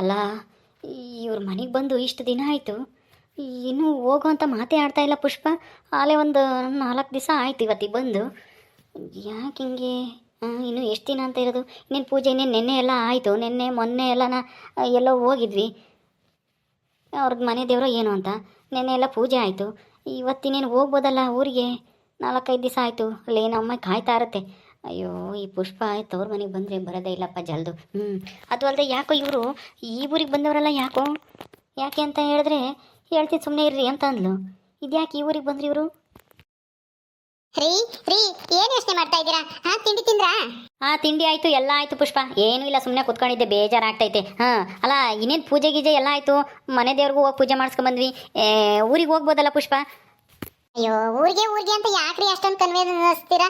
ಅಲ್ಲ, ಇವ್ರ ಮನೆಗೆ ಬಂದು ಇಷ್ಟು ದಿನ ಆಯಿತು, ಇನ್ನೂ ಹೋಗೋ ಅಂತ ಮಾತೇ ಆಡ್ತಾ ಇಲ್ಲ ಪುಷ್ಪ. ಆಲೇ ಒಂದು 4 ದಿವಸ ಆಯ್ತು ಇವತ್ತಿಗೆ ಬಂದು. ಯಾಕೆ ಹಿಂಗೆ? ಇನ್ನು ಎಷ್ಟು ದಿನ ಅಂತ ಇರೋದು? ಇನ್ನೇನು ಪೂಜೆ ಇನ್ನೇನು ನೆನ್ನೆ ಎಲ್ಲ ಆಯಿತು, ನೆನ್ನೆ ಮೊನ್ನೆ ಎಲ್ಲನ ಎಲ್ಲೋ ಹೋಗಿದ್ವಿ ಅವ್ರದ್ದು ಮನೆ ದೇವರೋ ಏನು ಅಂತ. ನೆನ್ನೆ ಎಲ್ಲ ಪೂಜೆ ಆಯಿತು, ಇವತ್ತಿನೇನು ಹೋಗ್ಬೋದಲ್ಲ ಊರಿಗೆ. 4-5 ದಿವಸ ಆಯಿತು, ಅಲ್ಲಿ ನಮ್ಮಮ್ಮ ಕಾಯ್ತಾ ಇರುತ್ತೆ. ಅಯ್ಯೋ, ಈ ಪುಷ್ಪ ತವ್ರ ಮನೆಗೆ ಬಂದರೆ ಬರೋದೇ ಇಲ್ಲಪ್ಪ ಜಲ್ದು. ಅದು ಅಲ್ಲದೆ ಯಾಕೋ ಇವರು ಈ ಊರಿಗೆ ಬಂದವರಲ್ಲ ಯಾಕೋ. ಯಾಕೆ ಅಂತ ಹೇಳಿದ್ರೆ ಹೇಳ್ತೀನಿ ಸುಮ್ಮನೆ ಇರ್ರಿ ಅಂತ ಅಂದ್ಲು. ಇದ್ಯಾಕೆ ಈ ಊರಿಗೆ ಬಂದ್ರಿ ಇವರು? ರೀ ರೀ ಏನ್ ಯೋಚನೆ ಮಾಡ್ತಾ ಇದ್ದೀರಾ? ತಿಂಡಿ ತಿಂದ್ರಾ? ತಿಂಡಿ ಆಯಿತು, ಎಲ್ಲ ಆಯಿತು ಪುಷ್ಪ. ಏನೂ ಇಲ್ಲ, ಸುಮ್ಮನೆ ಕುತ್ಕೊಂಡಿದ್ದೆ, ಬೇಜಾರಾಗ್ತೈತೆ. ಅಲ್ಲ, ಇನ್ನೇನು ಪೂಜೆ ಗೀಜೆ ಎಲ್ಲ ಆಯಿತು, ಮನೆ ದೇವ್ರಿಗೂ ಹೋಗಿ ಪೂಜೆ ಮಾಡಿಸ್ಕೊಂಬಂದ್ವಿ. ಊರಿಗೆ ಹೋಗ್ಬೋದಲ್ಲ ಪುಷ್ಪ? ಅಯ್ಯೋ, ಊರಿಗೆ ಊರಿಗೆ ಅಂತ ಯಾಕ್ರಿ ಅಷ್ಟೊಂದು ಕನ್ವಿನ್ಸ್ತೀರಾ?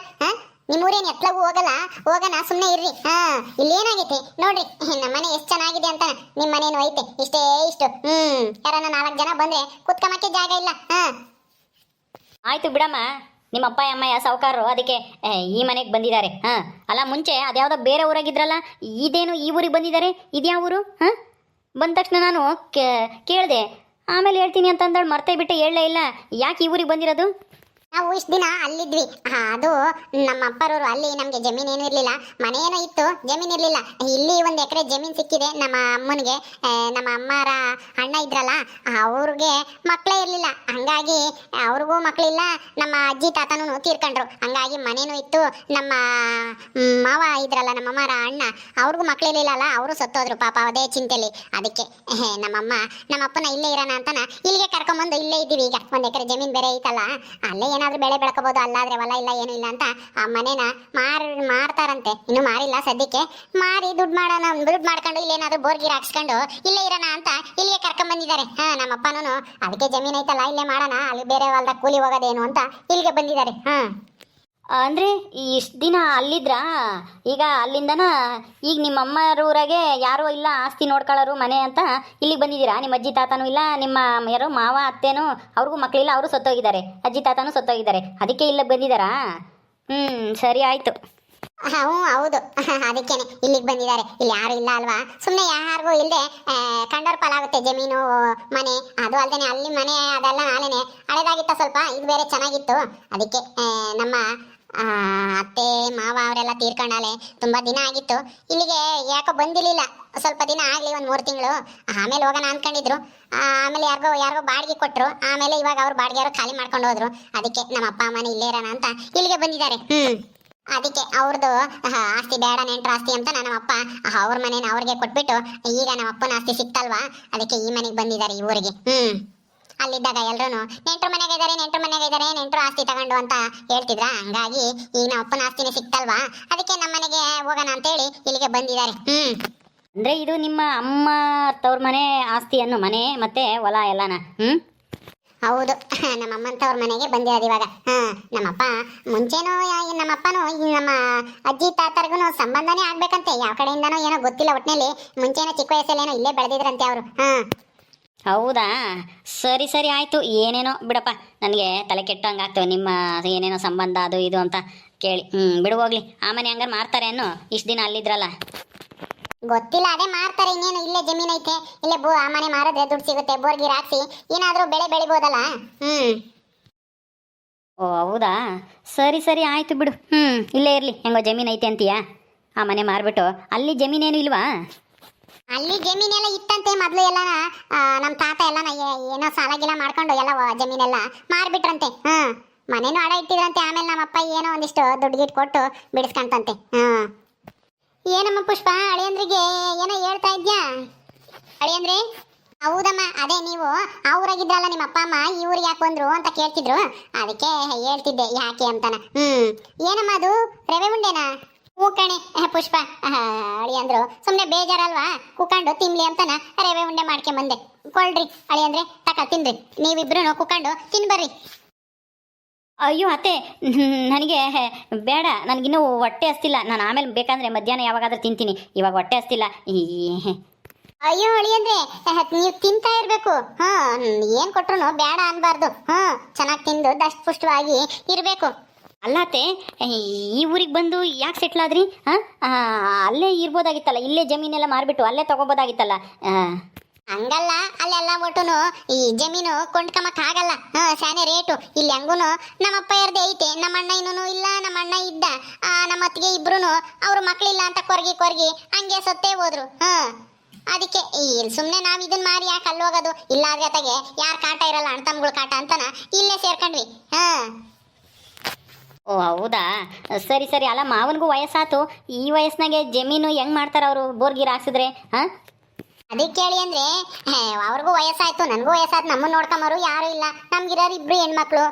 ನಿಮ್ಮೂರೇನು ಎತ್ಲಾಗೂ ಹೋಗಲ್ಲ, ಹೋಗೋಣ ಸುಮ್ಮನೆ ಇರ್ರಿ. ಇಲ್ಲೇನಾಗೈತೆ ನೋಡ್ರಿ, ನಮ್ಮ ಮನೆ ಎಷ್ಟು ಚೆನ್ನಾಗಿದೆ ಅಂತ. ನಿಮ್ಮ ಮನೇನು ಐತೆ ಇಷ್ಟೇ ಇಷ್ಟು. ಯಾರನ್ನ 4 ಜನ ಬಂದ್ರೆ ಕುತ್ಕೊಂಬಕ್ಕೆ ಜಾಗ ಇಲ್ಲ. ಆಯಿತು ಬಿಡಮ್ಮ, ನಿಮ್ಮ ಅಪ್ಪ ಅಮ್ಮಯ್ಯ ಸಾವುಕಾರರು, ಅದಕ್ಕೆ ಈ ಮನೆಗೆ ಬಂದಿದ್ದಾರೆ. ಅಲ್ಲ, ಮುಂಚೆ ಅದ್ಯಾವುದೋ ಬೇರೆ ಊರಾಗಿದ್ರಲ್ಲ, ಇದೇನು ಈ ಊರಿಗೆ ಬಂದಿದ್ದಾರೆ? ಇದ್ಯಾವ ಊರು? ಬಂದ ತಕ್ಷಣ ನಾನು ಕೇಳಿದೆ, ಆಮೇಲೆ ಹೇಳ್ತೀನಿ ಅಂತಂದೇಳಿ ಮರ್ತೇ ಬಿಟ್ಟೆ, ಹೇಳಲೇ ಇಲ್ಲ. ಯಾಕೆ ಈ ಊರಿಗೆ ಬಂದಿರೋದು? ನಾವು ಇಷ್ಟು ದಿನ ಅಲ್ಲಿದ್ವಿ. ಅದು ನಮ್ಮ ಅಪ್ಪರವರು, ಅಲ್ಲಿ ನಮಗೆ ಜಮೀನೇನು ಇರಲಿಲ್ಲ, ಮನೇನೋ ಇತ್ತು, ಜಮೀನು ಇರಲಿಲ್ಲ. ಇಲ್ಲಿ 1 ಎಕರೆ ಜಮೀನು ಸಿಕ್ಕಿದೆ ನಮ್ಮ ಅಮ್ಮನಿಗೆ. ನಮ್ಮ ಅಮ್ಮರ ಅಣ್ಣ ಇದ್ರಲ್ಲ, ಅವ್ರಿಗೆ ಮಕ್ಕಳೇ ಇರಲಿಲ್ಲ, ಹಂಗಾಗಿ ಅವ್ರಿಗೂ ಮಕ್ಕಳಿಲ್ಲ. ನಮ್ಮ ಅಜ್ಜಿ ತಾತನೂ ತೀರ್ಕೊಂಡ್ರು, ಹಂಗಾಗಿ ಮನೇನೂ ಇತ್ತು. ನಮ್ಮ ಮಾವ ಇದ್ರಲ್ಲ, ನಮ್ಮ ಅಮ್ಮರ ಅಣ್ಣ, ಅವ್ರಿಗೂ ಮಕ್ಕಳಿರಲಿಲ್ಲ, ಅವರು ಸತ್ತೋದ್ರು ಪಾಪ, ಅದೇ ಚಿಂತೆಲಿ. ಅದಕ್ಕೆ ನಮ್ಮಮ್ಮ ನಮ್ಮ ಅಪ್ಪನ ಇಲ್ಲೇ ಇರೋಣ ಅಂತನ ಇಲ್ಲಿಗೆ ಕರ್ಕೊಂಬಂದು ಇಲ್ಲೇ ಇದ್ದೀವಿ. ಈಗ 1 ಎಕರೆ ಜಮೀನು ಬೇರೆ ಐತಲ್ಲ, ಅಲ್ಲೇ ಏನಾದ್ರೂ ಬೆಳೆ ಬೆಳ್ಕೋಬಹುದು, ಅಲ್ಲಾದ್ರೆ ಹೊಲ ಇಲ್ಲ ಏನು ಇಲ್ಲ ಅಂತ ಆ ಮನೇನ ಮಾರ್ತಾರಂತೆ. ಇನ್ನು ಮಾರಿಲ್ಲ ಸದ್ಯಕ್ಕೆ. ಮಾರಿ ದುಡ್ಡು ಮಾಡ್ಕೊಂಡು ಇಲ್ಲೇನಾದ್ರೂ ಬೋರ್ಗಿರ್ ಹಾಕ್ಸ್ಕೊಂಡು ಇಲ್ಲೇ ಇರೋಣ ಅಂತ ಇಲ್ಲಿಗೆ ಕರ್ಕೊಂಡ್ ಬಂದಿದ್ದಾರೆ. ನಮ್ಮಪ್ಪನೂ ಅದಕ್ಕೆ ಜಮೀನ್ ಐತಲ್ಲ, ಇಲ್ಲೇ ಮಾಡೋಣ, ಅಲ್ಲಿ ಬೇರೆ ಹೊಲ್ದಾಗ ಕೂಲಿ ಹೋಗೋದೇನು ಅಂತ ಇಲ್ಲಿಗೆ ಬಂದಿದ್ದಾರೆ. ಅಂದರೆ ಇಷ್ಟು ದಿನ ಅಲ್ಲಿದ್ರಾ? ಈಗ ಅಲ್ಲಿಂದನ ಈಗ ನಿಮ್ಮ ಅಮ್ಮರೂರಾಗೆ ಯಾರೂ ಇಲ್ಲ ಆಸ್ತಿ ನೋಡ್ಕೊಳ್ಳೋರು ಮನೆ ಅಂತ ಇಲ್ಲಿಗೆ ಬಂದಿದ್ದೀರಾ? ನಿಮ್ಮ ಅಜ್ಜಿ ತಾತನೂ ಇಲ್ಲ, ನಿಮ್ಮ ಯಾರೋ ಮಾವ ಅತ್ತೇನೂ ಅವ್ರಿಗೂ ಮಕ್ಕಳಿಲ್ಲ, ಅವರು ಸತ್ತೋಗಿದ್ದಾರೆ, ಅಜ್ಜಿ ತಾತನೂ ಸತ್ತೋಗಿದ್ದಾರೆ, ಅದಕ್ಕೆ ಇಲ್ಲಿಗೆ ಬಂದಿದ್ದಾರಾ? ಸರಿ ಆಯಿತು. ಹೌದು, ಅದಕ್ಕೇನೆ ಇಲ್ಲಿಗೆ ಬಂದಿದ್ದಾರೆ. ಇಲ್ಲಿ ಯಾರು ಇಲ್ಲ ಅಲ್ವಾ, ಸುಮ್ಮನೆ ಯಾರಿಗೂ ಇಲ್ಲದೆ ಕಂಡೋರ್ ಪಾಲಾಗುತ್ತೆ ಜಮೀನು ಮನೆ. ಅದು ಅಲ್ದೇನೆ ಅಲ್ಲಿ ಮನೆ ಅದೆಲ್ಲ ನಾಳೆನೆ ಹಳೇದಾಗಿತ್ತ ಸ್ವಲ್ಪ, ಇದು ಬೇರೆ ಚೆನ್ನಾಗಿತ್ತು. ಅದಕ್ಕೆ ನಮ್ಮ ಅತ್ತೆ ಮಾವ ಅವರೆಲ್ಲ ತೀರ್ಕೊಂಡಾಲೆ, ತುಂಬಾ ದಿನ ಆಗಿತ್ತು. ಇಲ್ಲಿಗೆ ಯಾಕೋ ಬಂದಿರಲಿಲ್ಲ, ಸ್ವಲ್ಪ ದಿನ ಆಗ್ಲಿ, 1-3 ತಿಂಗಳು, ಆಮೇಲೆ ಹೋಗೋಣ ಅನ್ಕೊಂಡಿದ್ರು. ಆಮೇಲೆ ಯಾರಿಗೋ ಬಾಡಿಗೆ ಕೊಟ್ಟರು, ಆಮೇಲೆ ಇವಾಗ ಅವ್ರು ಬಾಡಿಗೆ ಖಾಲಿ ಮಾಡ್ಕೊಂಡು ಹೋದ್ರು. ಅದಕ್ಕೆ ನಮ್ಮ ಅಪ್ಪ ಅಮ್ಮನೇ ಇಲ್ಲೇ ಇರೋಣ ಅಂತ ಇಲ್ಲಿಗೆ ಬಂದಿದ್ದಾರೆ. ಅದಕ್ಕೆ ಅವ್ರದ್ದು ಆಸ್ತಿ ಬೇಡ, ನೆಂಟ್ರ ಆಸ್ತಿ ಅಂತ ನಮ್ಮ ಅಪ್ಪ ಅವ್ರ ಮನೇನ ಅವ್ರಿಗೆ ಕೊಟ್ಬಿಟ್ಟು ಈಗ ನಮ್ಮ ಅಪ್ಪನ ಆಸ್ತಿ ಸಿಕ್ತಲ್ವಾ, ಅದಕ್ಕೆ ಈ ಮನೆಗೆ ಬಂದಿದ್ದಾರೆ, ಈ ಊರಿಗೆ. ಅಲ್ಲಿದ್ದಾಗ ಎಲ್ರು ನೆಂಟ್ರ ಮನೆಗೆ ಇದ್ದಾರೆ, ನೆಂಟ್ರು ಆಸ್ತಿ ತಗೊಂಡು ಅಂತ ಹೇಳ್ತಿದ್ರ, ಹಂಗಾಗಿ ಈಗ ನಮ್ಮ ಅಪ್ಪನ ಆಸ್ತಿನೇ ಸಿಕ್ತಲ್ವಾ, ಅದಕ್ಕೆ ನಮ್ಮ ಮನೆಗೆ ಹೋಗೋಣ ಅಂತೇಳಿ ಇಲ್ಲಿಗೆ ಬಂದಿದ್ದಾರೆ. ಅಂದರೆ ಇದು ನಿಮ್ಮ ಅಮ್ಮ ತವ್ರ ಮನೆ ಆಸ್ತಿ ಅನ್ನೋ ಮನೆ ಮತ್ತೆ ಹೊಲ ಎಲ್ಲನ? ಹೌದು, ನಮ್ಮ ಅಮ್ಮಂತವ್ರ ಮನೆಗೆ ಬಂದಿರೋದು ಇವಾಗ. ನಮ್ಮಪ್ಪ ಮುಂಚೆನೂ, ನಮ್ಮಪ್ಪನೂ ನಮ್ಮ ಅಜ್ಜಿ ತಾತರ್ಗು ಸಂಬಂಧನೇ ಆಗ್ಬೇಕಂತೆ, ಯಾವ ಕಡೆಯಿಂದನೋ ಏನೋ ಗೊತ್ತಿಲ್ಲ, ಒಟ್ಟಿನಲ್ಲಿ ಮುಂಚೆನೋ ಚಿಕ್ಕ ವಯಸ್ಸಲ್ಲೇನೋ ಇಲ್ಲೇ ಬೆಳೆದಿದ್ರಂತೆ ಅವರು. ಹೌದಾ, ಸರಿ ಸರಿ ಆಯಿತು. ಏನೇನೋ ಬಿಡಪ್ಪ, ನನಗೆ ತಲೆ ಕೆಟ್ಟಂಗೆ ಆಗ್ತವೆ ನಿಮ್ಮ ಏನೇನೋ ಸಂಬಂಧ ಅದು ಇದು ಅಂತ ಕೇಳಿ. ಬಿಡು ಹೋಗ್ಲಿ. ಆ ಮನೆ ಹಂಗಾರೆ ಮಾರ್ತಾರೆ ಅನ್ನೋ, ಇಷ್ಟು ದಿನ ಅಲ್ಲಿದ್ರಲ್ಲ? ಗೊತ್ತಿಲ್ಲ, ಅದೇ ಮಾರ್ತಾರೆ, ಇನ್ನೇನು ಇಲ್ಲೇ ಜಮೀನ್ ಐತೆ, ಇಲ್ಲೇ ಆ ಮನೆ ಮಾರಿದ್ರೆ ದುಡ್ಡು ಸಿಗುತ್ತೆ, ಬೋರ್ಗಿರ್ ಹಾಕ್ಸಿ ಏನಾದ್ರೂ ಬೆಳೆ ಬೆಳಿಬೋದಲ್ಲ. ಓ ಹೌದಾ, ಸರಿ ಸರಿ ಆಯಿತು ಬಿಡು. ಇಲ್ಲೇ ಇರಲಿ, ಹೆಂಗೋ ಜಮೀನು ಐತೆ ಅಂತೀಯಾ? ಆ ಮನೆ ಮಾರ್ಬಿಟ್ಟು ಅಲ್ಲಿ ಜಮೀನೇನು ಇಲ್ವಾ? ಅಲ್ಲಿ ಜಮೀನೆಲ್ಲ ಇತ್ತಂತೆ ಮೊದಲು, ಎಲ್ಲ ನಮ್ಮ ತಾತ ಎಲ್ಲ ಏನೋ ಸಾಲ ಗಿಲ ಮಾಡ್ಕೊಂಡು ಎಲ್ಲ ಜಮೀನೆಲ್ಲ ಮಾರ್ಬಿಟ್ರಂತೆ. ಮನೇನು ಅಡ ಇಟ್ಟಿದ್ರಂತೆ. ಆಮೇಲೆ ನಮ್ಮಪ್ಪ ಏನೋ ಒಂದಿಷ್ಟು ದುಡ್ಡು ಗಿಟ್ಟು ಕೊಟ್ಟು ಬಿಡಿಸ್ಕೊಂತಂತೆ. ಏನಮ್ಮ ಪುಷ್ಪ, ಅಳಿಯಂದ್ರಿಗೆ ಏನೋ ಹೇಳ್ತಾ ಇದ್ಯಾ? ಅಳಿಯಂದ್ರೆ? ಹೌದಮ್ಮ, ಅದೇ ನೀವು ಆ ಊರಾಗಿದ್ರಲ್ಲ, ನಿಮ್ಮ ಅಪ್ಪ ಅಮ್ಮ ಈ ಊರಿಗೆ ಯಾಕೆ ಬಂದ್ರು ಅಂತ ಕೇಳ್ತಿದ್ರು, ಅದಕ್ಕೆ ಹೇಳ್ತಿದ್ದೆ ಯಾಕೆ ಅಂತಾನ. ಏನಮ್ಮ ಅದು ರವೆ ಉಂಡೆನಾ? ಹೂ ಕಣೆ ಪುಷ್ಪ, ಅಳಿಯಂದ್ರು ಸುಮ್ಮನೆ ಬೇಜಾರಲ್ವಾ, ಕುಕೊಂಡು ತಿನ್ಲಿ ಅಂತಾನ ರವೆ ಉಂಡೆ ಮಾಡ್ಕೊಂಬಂದೆ. ಕೊಳ್ರಿ ಅಳಿಯಂದ್ರೆ, ತಿನ್ರಿ, ನೀವಿಬ್ರು ಕುಕೊಂಡು ತಿನ್ಬರ್ರಿ. ಅಯ್ಯೋ ಅತ್ತೆ, ನನಗೆ ಬೇಡ, ನನಗಿನ್ನೂ ಹೊಟ್ಟೆ ಹಸ್ತಿಲ್ಲ. ನಾನು ಆಮೇಲೆ ಬೇಕಂದ್ರೆ ಮಧ್ಯಾಹ್ನ ಯಾವಾಗಾದ್ರೂ ತಿಂತೀನಿ, ಇವಾಗ ಹೊಟ್ಟೆ ಹಸ್ತಿಲ್ಲ. ಅಯ್ಯೋ ಅಳಿಯಂದ್ರೆ, ನೀವು ತಿಂತಾ ಇರ್ಬೇಕು. ಏನ್ ಕೊಟ್ರು ಬೇಡ ಅನ್ಬಾರ್ದು. ಚೆನ್ನಾಗಿ ತಿಂದು ದಷ್ಟ ಪುಷ್ಟವಾಗಿ ಇರ್ಬೇಕು. ಅಲ್ಲಾತೆ ಈ ಊರಿಗೆ ಬಂದು ಯಾಕೆ ಸೆಟ್ಲ್ ಆದ್ರಿ ಹಾಂ ಅಲ್ಲೇ ಇರ್ಬೋದಾಗಿತ್ತಲ್ಲ, ಇಲ್ಲೇ ಜಮೀನೆಲ್ಲ ಮಾರ್ಬಿಟ್ಟು ಅಲ್ಲೇ ತಗೋಬೋದಾಗಿತ್ತಲ್ಲ. ಹಂಗಲ್ಲ, ಅಲ್ಲೆಲ್ಲ ಒಟ್ಟುನು ಈ ಜಮೀನು ಕೊಂಡ್ಕಮಕ್ ಆಗಲ್ಲ. ಸ್ಯಾನೆ ರೇಟು ಇಲ್ಲಿ ಹೆಂಗೂನು ನಮ್ಮಪ್ಪ ಯಾರ್ದೇ ಐತೆ, ನಮ್ಮ ಅಣ್ಣ ಇನ್ನೂ ಇಲ್ಲ, ನಮ್ಮ ಅಣ್ಣ ಇದ್ದ, ನಮ್ಮ ಅತ್ತಿಗೆ ಇಬ್ರು ಅವ್ರ ಮಕ್ಳಿಲ್ಲ ಅಂತ ಕೊರ್ಗಿ ಹಂಗೆ ಸತ್ತೇ ಹೋದ್ರು. ಅದಕ್ಕೆ ಸುಮ್ಮನೆ ನಾವು ಇದನ್ನ ಮಾರಿ ಯಾಕೆ ಅಲ್ಲಿ ಹೋಗೋದು, ಇಲ್ಲಾದ್ರೆ ಅತ್ತಗೆ ಯಾರು ಕಾಟ ಇರಲ್ಲ, ಅಣ್ಣ ತಮ್ಗಳ ಕಾಟ ಅಂತನ ಇಲ್ಲೇ ಸೇರ್ಕೊಂಡ್ವಿ. ಓ ಹೌದಾ, ಸರಿ ಸರಿ. ಅಲ್ಲ ಮಾವನಿಗೂ ವಯಸ್ಸಾತು, ಈ ವಯಸ್ಸಿನಾಗೆ ಜಮೀನು ಹೆಂಗೆ ಮಾಡ್ತಾರೆ ಅವರು, ಬೋರ್ಗೀರ್ ಹಾಕ್ಸಿದ್ರೆ? ಹಾಂ ಅದಕ್ಕೆ ಹೇಳಿ ಅಂದ್ರೆ ಅವ್ರಿಗೂ ವಯಸ್ಸಾಯ್ತು, ನನಗೂ ವಯಸ್ಸಾಯ್ತು, ನಮ್ಮನ್ನ ನೋಡ್ಕೊಂಬರು ಯಾರು ಇಲ್ಲ. ನಮ್ಗಿರೋರು ಇಬ್ರು ಹೆಣ್ಮಕ್ಳು,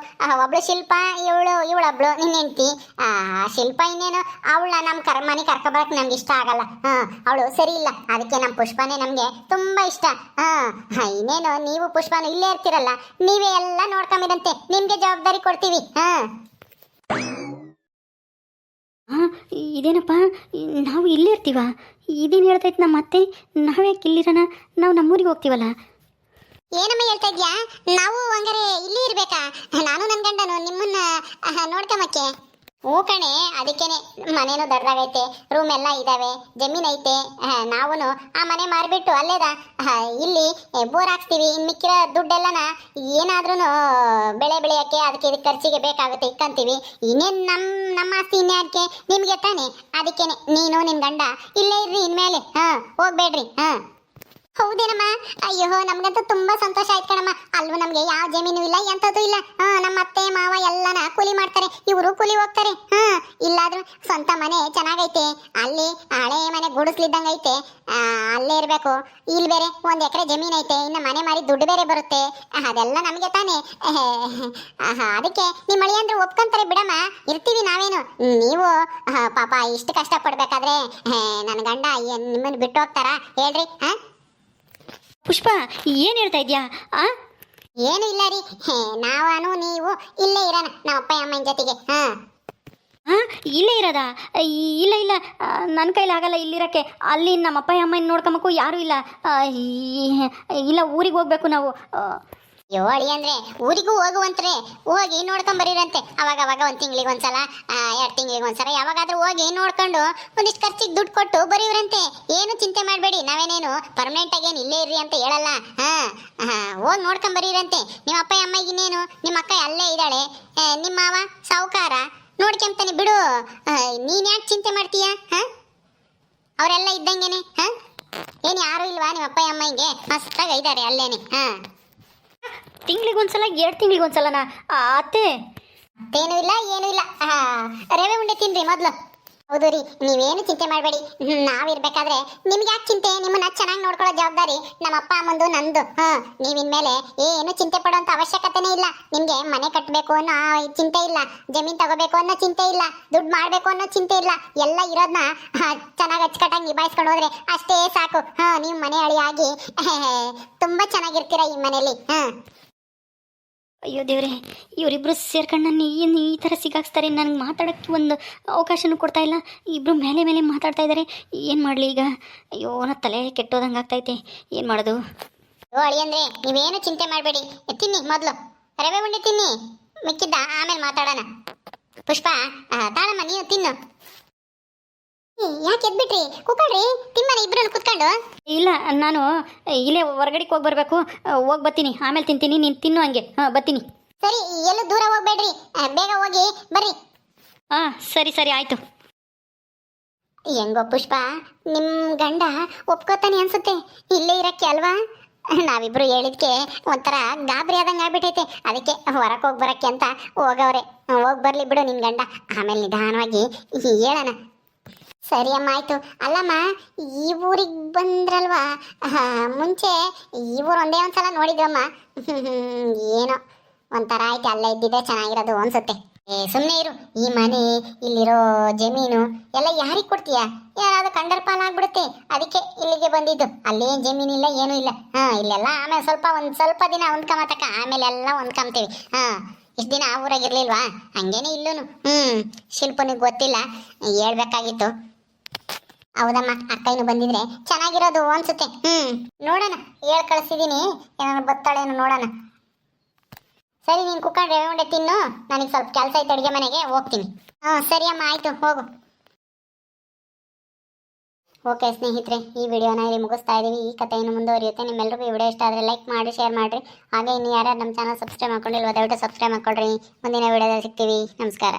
ಒಬ್ಳು ಶಿಲ್ಪ, ಇವಳೊಬ್ಳು ನಿನ್ನ ಹೆಂಡತಿ. ಶಿಲ್ಪ ಇನ್ನೇನು ಅವಳ ನಮ್ಮ ಮನೆ ಕರ್ಕೊಬರಕ್ಕೆ ನಮ್ಗೆ ಇಷ್ಟ ಆಗಲ್ಲ. ಅವಳು ಸರಿ ಇಲ್ಲ, ಅದಕ್ಕೆ ನಮ್ಮ ಪುಷ್ಪನೇ ನಮಗೆ ತುಂಬಾ ಇಷ್ಟ. ಇನ್ನೇನು ನೀವು ಪುಷ್ಪನು ಇಲ್ಲೇ ಇರ್ತಿರಲ್ಲ, ನೀವೇ ಎಲ್ಲ ನೋಡ್ಕೊಂಬಿರಂತೆ, ನಿಮ್ಗೆ ಜವಾಬ್ದಾರಿ ಕೊಡ್ತೀವಿ. ಹಾಂ ಇದೇನಪ್ಪ, ನಾವು ಇಲ್ಲೇ ಇರ್ತೀವ? ಇದೇನು ಹೇಳ್ತೈತೆ ನಮ್ಮ ಅತ್ತೆ? ನಾವ್ಯಾಕೆ ಇಲ್ಲಿರೋಣ, ನಾವು ನಮ್ಮೂರಿಗೆ ಹೋಗ್ತೀವಲ್ಲ. ಏನಮ್ಮ ಹೇಳ್ತಾ ಇದ್ಯಾ? ನಾವು ಹಂಗಾರೆ ಇಲ್ಲಿ ಇರ್ಬೇಕಾ? ನಾನು ನನ್ನ ಗಂಡನು ನಿಮ್ಮನ್ನ ನೋಡ್ಕೊಂಬಕ್ಕೆ. ಹ್ಞೂ ಕಣೆ, ಅದಕ್ಕೇನೆ ಮನೇನು ದೊಡ್ಡದಾಗೈತೆ, ರೂಮ್ ಎಲ್ಲ ಇದಾವೆ, ಜಮೀನ್ ಐತೆ. ನಾವು ಆ ಮನೆ ಮಾರಿಬಿಟ್ಟು ಅಲ್ಲೇದ ಇಲ್ಲಿ ಬೋರ್ ಹಾಕ್ಸ್ತೀವಿ. ಇನ್ನು ಮಿಕ್ಕಿರೋ ದುಡ್ಡೆಲ್ಲನ ಏನಾದ್ರೂ ಬೆಳೆ ಬೆಳೆಯೋಕ್ಕೆ ಅದಕ್ಕೆ ಇದಕ್ಕೆ ಖರ್ಚಿಗೆ ಬೇಕಾಗುತ್ತೆ, ಇಕ್ಕಂತೀವಿ. ಇನ್ನೇನು ನಮ್ಮ ಆಸ್ತಿ ಇನ್ಯಾಕೆ ನಿಮಗೆ ತಾನೆ. ಅದಕ್ಕೇನೆ ನೀನು ನಿನ್ನ ಗಂಡ ಇಲ್ಲೇ ಇರ್ರಿ ಇನ್ಮೇಲೆ. ಹೋಗ್ಬೇಡ್ರಿ. ಹೌದೇನಮ್ಮ? ಅಯ್ಯೋ, ನಮ್ಗಂತೂ ತುಂಬಾ ಸಂತೋಷ ಆಯ್ತು ಕಣಮ್ಮ. ಅಲ್ವೂ ನಮ್ಗೆ ಯಾವ ಜಮೀನು ಇಲ್ಲ, ಎಂಥದ್ದು ಇಲ್ಲ. ನಮ್ಮ ಅತ್ತೆ ಮಾವ ಎಲ್ಲನ ಕೂಲಿ ಮಾಡ್ತಾರೆ, ಇವರು ಕೂಲಿ ಹೋಗ್ತಾರೆ. ಇಲ್ಲಾದ್ರೂ ಸ್ವಂತ ಮನೆ ಚೆನ್ನಾಗೈತೆ, ಅಲ್ಲಿ ಹಳೆ ಮನೆ ಗುಡಿಸ್ಲಿದ್ದಂಗೆ ಐತೆ, ಅಲ್ಲೇ ಇರಬೇಕು. ಇಲ್ಲಿ ಬೇರೆ 1 ಎಕರೆ ಜಮೀನ್ ಐತೆ, ಇನ್ನು ಮನೆ ಮಾರಿ ದುಡ್ಡು ಬೇರೆ ಬರುತ್ತೆ. ಅದೆಲ್ಲ ನಮಗೆ ತಾನೇ. ಅದಕ್ಕೆ ನಿಮ್ಮ ಅಳಿಯಂದ್ರು ಒಪ್ಕೊಂತಾರೆ ಬಿಡಮ್ಮ, ಇರ್ತೀವಿ ನಾವೇನು. ನೀವು ಪಾಪ ಇಷ್ಟು ಕಷ್ಟ ಪಡ್ಬೇಕಾದ್ರೆ ನನ್ನ ಗಂಡ ನಿಮ್ಮನ್ನು ಬಿಟ್ಟು ಹೋಗ್ತಾರಾ ಹೇಳ್ರಿ? ಪುಷ್ಪ, ಏನು ಹೇಳ್ತಾ ಇದೆಯಾ? ಏನು ಇಲ್ಲ ರೀ, ನಾವಾನು ನೀವು ಇಲ್ಲೇ ಇರೋಣ ನಮ್ಮ ಅಪ್ಪ ಅಮ್ಮನ ಜೊತೆಗೆ. ಇಲ್ಲೇ ಇರೋದಾ? ಇಲ್ಲ ಇಲ್ಲ, ನನ್ನ ಕೈಲಿ ಆಗಲ್ಲ ಇಲ್ಲಿರೋಕ್ಕೆ. ಅಲ್ಲಿ ನಮ್ಮ ಅಪ್ಪ ಅಮ್ಮನ ನೋಡ್ಕೊಂಬಕ್ಕೂ ಯಾರೂ ಇಲ್ಲ. ಇಲ್ಲ, ಊರಿಗೆ ಹೋಗ್ಬೇಕು ನಾವು. ಯೋಳಿ ಅಂದ್ರೆ ಊರಿಗೂ ಹೋಗುವಂತ್ರೆ, ಹೋಗಿ ನೋಡ್ಕೊಂಬರಿರಂತೆ. ಅವಾಗ 1 ತಿಂಗಳಿಗೆ ಒಂದ್ಸಲ, 2 ತಿಂಗಳಿಗೆ ಒಂದ್ಸಲ, ಯಾವಾಗಾದ್ರೂ ಹೋಗಿ ನೋಡ್ಕೊಂಡು ಒಂದಿಷ್ಟು ಖರ್ಚಿಗೆ ದುಡ್ಡು ಕೊಟ್ಟು ಬರೀವ್ರಂತೆ. ಏನು ಚಿಂತೆ ಮಾಡಬೇಡಿ, ನಾವೇನೇನು ಪರ್ಮನೆಂಟ್ ಆಗೇನು ಇಲ್ಲೇ ಇರ್ರಿ ಅಂತ ಹೇಳಲ್ಲ. ಹೋಗಿ ನೋಡ್ಕೊಂಬರಿರಂತೆ. ನಿಮ್ಮ ಅಪ್ಪ ಅಮ್ಮಗಿನ್ನೇನು, ನಿಮ್ಮ ಅಕ್ಕ ಅಲ್ಲೇ ಇದ್ದಾಳೆ, ನಿಮ್ಮ ಮಾವ ಸಾವುಕಾರ ನೋಡ್ಕೊಂತಾನೆ ಬಿಡು. ನೀನ್ ಯಾಕೆ ಚಿಂತೆ ಮಾಡ್ತೀಯ? ಅವರೆಲ್ಲ ಇದ್ದಂಗೆನೆ. ಏನು ಯಾರು ಇಲ್ವಾ ನಿಮ್ಮ ಅಪ್ಪ ಅಮ್ಮ? ಹಿಂಗೆ ಮಸ್ತಾಗಿ ಇದ್ದಾರೆ ಅಲ್ಲೇನೆ. ತಿಂಗಳಿಗೊಂದ್ಸಲ, 2 ತಿಂಗಳಿಗೊಂದ್ಸಲನಾ ಅತ್ತೆ? ಏನೂ ಇಲ್ಲ, ಏನೂ ಇಲ್ಲ. ರವೆ ಉಂಡೆ ತಿನ್ರಿ ಮೊದಲು. ಹೌದು ರೀ, ನೀವೇನು ಚಿಂತೆ ಮಾಡಬೇಡಿ, ನಾವಿರ್ಬೇಕಾದ್ರೆ ನಿಮ್ಗೆ ಯಾಕೆ ಚಿಂತೆ? ನಿಮ್ಮನ್ನ ಚೆನ್ನಾಗಿ ನೋಡ್ಕೊಳ್ಳೋ ಜವಾಬ್ದಾರಿ ನಮ್ಮ ಅಪ್ಪ ಅಮ್ಮಂದು, ನಂದು. ನೀವಿನ್ಮೇಲೆ ಏನು ಚಿಂತೆ ಪಡೋಂಥ ಅವಶ್ಯಕತೆನೇ ಇಲ್ಲ. ನಿಮ್ಗೆ ಮನೆ ಕಟ್ಟಬೇಕು ಅನ್ನೋ ಚಿಂತೆ ಇಲ್ಲ, ಜಮೀನ್ ತಗೋಬೇಕು ಅನ್ನೋ ಚಿಂತೆ ಇಲ್ಲ, ದುಡ್ಡು ಮಾಡಬೇಕು ಅನ್ನೋ ಚಿಂತೆ ಇಲ್ಲ. ಎಲ್ಲ ಇರೋದನ್ನ ಚೆನ್ನಾಗಿ ಅಚ್ಚುಕಟ್ಟಾಗಿ ನಿಭಾಯಿಸ್ಕೊಂಡು ಹೋದ್ರೆ ಅಷ್ಟೇ ಸಾಕು. ನೀವು ಮನೆ ಅಳಿಯಾಗಿ ತುಂಬಾ ಚೆನ್ನಾಗಿರ್ತೀರ ಈ ಮನೇಲಿ. ಅಯ್ಯೋ ದೇವ್ರೆ, ಇವರಿಬ್ರು ಸೇರ್ಕೊಂಡು ನನ್ನ ಏನು ಈ ಥರ ಸಿಗಾಕ್ಸ್ತಾರೆ? ನನಗೆ ಮಾತಾಡೋಕ್ಕೆ ಒಂದು ಅವಕಾಶನೂ ಕೊಡ್ತಾ ಇಲ್ಲ. ಇಬ್ಬರು ಮೇಲೆ ಮಾತಾಡ್ತಾ ಇದ್ದಾರೆ. ಏನು ಮಾಡಲಿ ಈಗ? ಅಯ್ಯೋ, ನನ್ನ ತಲೆ ಕೆಟ್ಟೋದಂಗೆ ಆಗ್ತೈತೆ. ಏನು ಮಾಡೋದು? ಅಳಿ ಅಂದ್ರೆ ನೀವೇನು ಚಿಂತೆ ಮಾಡಬೇಡಿ, ತಿನ್ನಿ ಮೊದಲು ರವೆ ಉಂಡೆ ತಿನ್ನಿ, ಮಿಕ್ಕಿದ್ದ ಆಮೇಲೆ ಮಾತಾಡೋಣ. ಪುಷ್ಪ, ತಾಳಮ್ಮ ನೀನು ತಿನ್ನು. ಯಾಕೆ ಎದ್ಬಿಟ್ರಿ? ಕೂತ್ಕೊಳ್ರಿ, ತಿಮ್ಮನೆ ಇಬ್ರು ಕುತ್ಕೊಂಡು. ಇಲ್ಲ, ನಾನು ಇಲ್ಲೇ ಹೊರಗಡೆಗೆ ಹೋಗಿ ಬರಬೇಕು, ಹೋಗಿ ಬರ್ತೀನಿ, ಆಮೇಲೆ ತಿಂತೀನಿ. ನೀನು ತಿನ್ನು ಹಂಗೆ. ಬರ್ತೀನಿ. ಸರಿ, ಎಲ್ಲೂ ದೂರ ಹೋಗ್ಬೇಡ್ರಿ, ಬೇಗ ಹೋಗಿ ಬರ್ರಿ. ಸರಿ ಸರಿ ಆಯಿತು. ಹೆಂಗೋ ಪುಷ್ಪ, ನಿಮ್ಮ ಗಂಡ ಒಪ್ಕೋತಾನೆ ಅನ್ಸುತ್ತೆ ಇಲ್ಲೇ ಇರಕ್ಕೆ ಅಲ್ವಾ? ನಾವಿಬ್ರು ಹೇಳಿದ್ಕೆ ಒಂಥರ ಗಾಬರಿ ಆದಂಗೆ ಆಗ್ಬಿಟ್ಟೈತೆ. ಅದಕ್ಕೆ ಹೊರಕ್ಕೆ ಹೋಗಿ ಬರಕ್ಕೆ ಅಂತ ಹೋಗವ್ರೆ. ಹೋಗಿ ಬರ್ಲಿ ಬಿಡು ನಿನ್ನ ಗಂಡ, ಆಮೇಲೆ ನಿಧಾನವಾಗಿ ಹೇಳೋಣ. ಸರಿ ಅಮ್ಮ, ಆಯ್ತು. ಅಲ್ಲಮ್ಮ, ಈ ಊರಿಗೆ ಬಂದ್ರಲ್ವಾ? ಮುಂಚೆ ಈ ಊರು ಒಂದೇ ಒಂದ್ಸಲ ನೋಡಿದ್ವಮ್ಮ. ಏನೋ ಒಂಥರ ಆಯ್ತು, ಅಲ್ಲೇ ಇದ್ದಿದ್ದೆ ಚೆನ್ನಾಗಿರೋದು ಅನ್ಸುತ್ತೆ. ಸುಮ್ಮನೆ ಇರು. ಈ ಮನೆ, ಇಲ್ಲಿರೋ ಜಮೀನು ಎಲ್ಲ ಯಾರಿಗೆ ಕೊಡ್ತೀಯ? ಯಾರಾದ್ರೂ ಕಂಡರ್ ಪಾಲಾಗ್ಬಿಡುತ್ತೆ. ಅದಕ್ಕೆ ಇಲ್ಲಿಗೆ ಬಂದಿದ್ದು. ಅಲ್ಲೇನು ಜಮೀನಿಲ್ಲ, ಏನೂ ಇಲ್ಲ. ಇಲ್ಲೆಲ್ಲ ಆಮೇಲೆ ಸ್ವಲ್ಪ ದಿನ ಹೊಂದ್ಕೊಂಬತಕ್ಕ, ಆಮೇಲೆ ಎಲ್ಲ ಹೊಂದ್ಕೊಂತೀವಿ. ಇಷ್ಟು ದಿನ ಆ ಊರಾಗಿರ್ಲಿಲ್ವಾ? ಹಂಗೇನೆ ಇಲ್ಲೂನು. ಶಿಲ್ಪನಿಗೆ ಗೊತ್ತಿಲ್ಲ, ಹೇಳ್ಬೇಕಾಗಿತ್ತು. ಹೌದಮ್ಮ, ಅಕ್ಕಯ್ಯನು ಬಂದಿದ್ರೆ ಚೆನ್ನಾಗಿರೋದು ಅನ್ಸುತ್ತೆ. ನೋಡೋಣ, ಹೇಳ್ ಕಳಿಸಿದೀನಿ, ಏನಾದ್ರು ಬತ್ತಾಳೇನು ನೋಡೋಣ. ಸರಿ ನೀನು ಕುಕ್ಕಂಡು ರವೆ ಉಂಡೆ ತಿನ್ನು, ನನಗೆ ಸ್ವಲ್ಪ ಕೆಲಸ ಐತೆ ಅಡುಗೆ ಮನೆಗೆ ಹೋಗ್ತೀನಿ. ಸರಿ ಅಮ್ಮ, ಆಯಿತು ಹೋಗು. ಓಕೆ ಸ್ನೇಹಿತರೆ, ಈ ವಿಡಿಯೋನ ಇಲ್ಲಿ ಮುಗಿಸ್ತಾ ಇದ್ದೀವಿ. ಈ ಕಥೆ ಇನ್ನು ಮುಂದುವರಿಯುತ್ತೆ. ನಿಮ್ಮೆಲ್ಲರಿಗೂ ಈ ವಿಡಿಯೋ ಇಷ್ಟ ಆದರೆ ಲೈಕ್ ಮಾಡಿ, ಶೇರ್ ಮಾಡಿರಿ. ಹಾಗೆ ಇನ್ನು ಯಾರ್ಯಾರು ನಮ್ಮ ಚಾನಲ್ ಸಬ್ಸ್ಕ್ರೈಬ್ ಮಾಡ್ಕೊಂಡಿಲ್ವ ದಯವಿಟ್ಟು ಸಬ್ಸ್ಕ್ರೈಬ್ ಮಾಡ್ಕೊಳ್ರಿ. ಮುಂದಿನ ವಿಡಿಯೋದಲ್ಲಿ ಸಿಗ್ತೀವಿ. ನಮಸ್ಕಾರ.